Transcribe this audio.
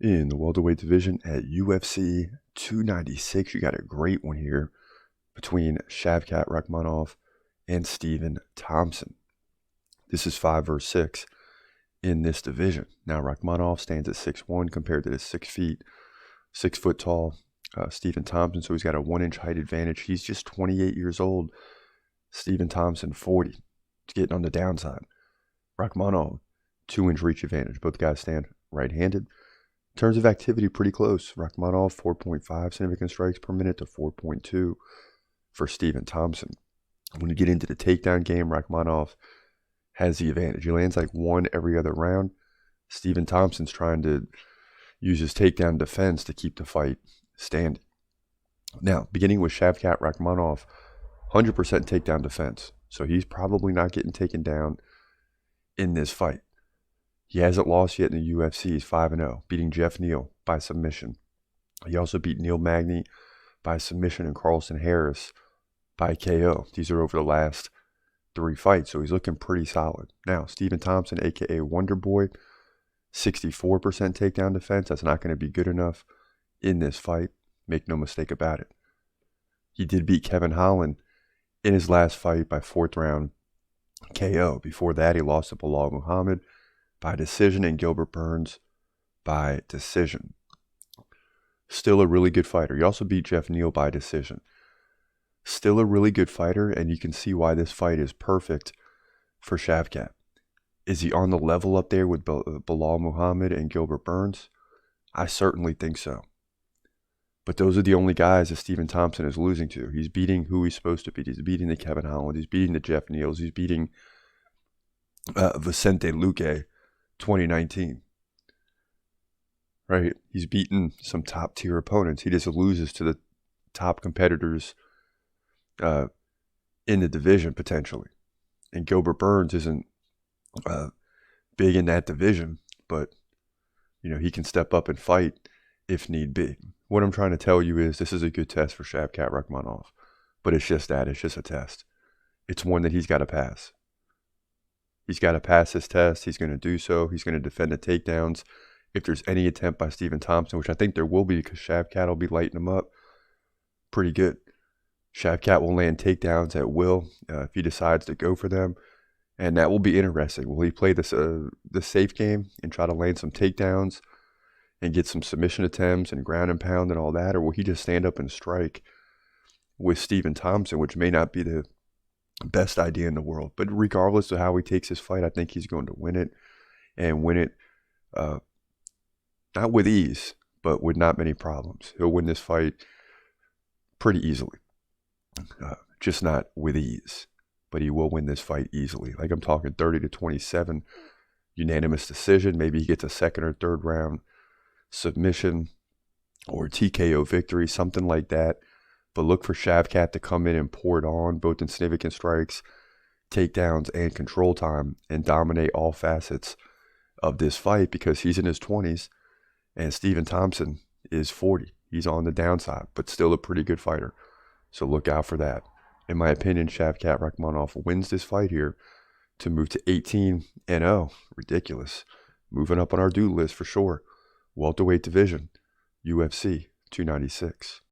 In the welterweight division at UFC 296, you got a great one here between Shavkat Rakhmonov and Stephen Thompson. This is 5 versus 6 in this division. Now, Rakhmonov stands at 6'1" compared to the 6 foot tall Stephen Thompson, so he's got a 1-inch height advantage. He's just 28 years old. Stephen Thompson, 40. He's getting on the downside. Rakhmonov, 2-inch reach advantage. Both guys stand right-handed. In terms of activity, pretty close. Rakhmonov, 4.5 significant strikes per minute to 4.2 for Stephen Thompson. When you get into the takedown game, Rakhmonov has the advantage. He lands like one every other round. Stephen Thompson's trying to use his takedown defense to keep the fight standing. Now, beginning with Shavkat Rakhmonov, 100% takedown defense. So he's probably not getting taken down in this fight. He hasn't lost yet in the UFC. He's 5-0, beating Jeff Neal by submission. He also beat Neil Magny by submission and Carlson Harris by KO. These are over the last 3 fights, so he's looking pretty solid. Now, Stephen Thompson, a.k.a. Wonder Boy, 64% takedown defense. That's not going to be good enough in this fight. Make no mistake about it. He did beat Kevin Holland in his last fight by 4th round KO. Before that, he lost to Bilal Muhammad by decision and Gilbert Burns by decision. Still a really good fighter. He also beat Jeff Neal by decision. Still a really good fighter, and you can see why this fight is perfect for Shavkat. Is he on the level up there with Bilal Muhammad and Gilbert Burns? I certainly think so. But those are the only guys that Stephen Thompson is losing to. He's beating who he's supposed to beat. He's beating the Kevin Holland. He's beating the Jeff Neals. He's beating Vicente Luque 2019. Right? He's beaten some top-tier opponents. He just loses to the top competitors in the division, potentially. And Gilbert Burns isn't big in that division, but he can step up and fight if need be. What I'm trying to tell you is this is a good test for Shavkat Rakhmonov, but it's just that. It's just a test. It's one that he's got to pass. He's got to pass this test. He's going to do so. He's going to defend the takedowns. If there's any attempt by Stephen Thompson, which I think there will be because Shavkat will be lighting him up pretty good. Shavkat will land takedowns at will if he decides to go for them, and that will be interesting. Will he play this the safe game and try to land some takedowns and get some submission attempts and ground and pound and all that, or will he just stand up and strike with Stephen Thompson, which may not be the best idea in the world. But regardless of how he takes his fight, I think he's going to win it, and win it not with ease, but with not many problems. He'll win this fight pretty easily. Just not with ease, but he will win this fight easily. Like I'm talking 30-27, unanimous decision. Maybe he gets a 2nd or 3rd round submission or TKO victory, something like that. But look for Shavkat to come in and pour it on, both in significant strikes, takedowns, and control time, and dominate all facets of this fight because he's in his 20s and Stephen Thompson is 40. He's on the downside, but still a pretty good fighter. So look out for that. In my opinion, Shavkat Rakhmonov wins this fight here to move to 18-0. Ridiculous. Moving up on our due list for sure. Welterweight division, UFC 296.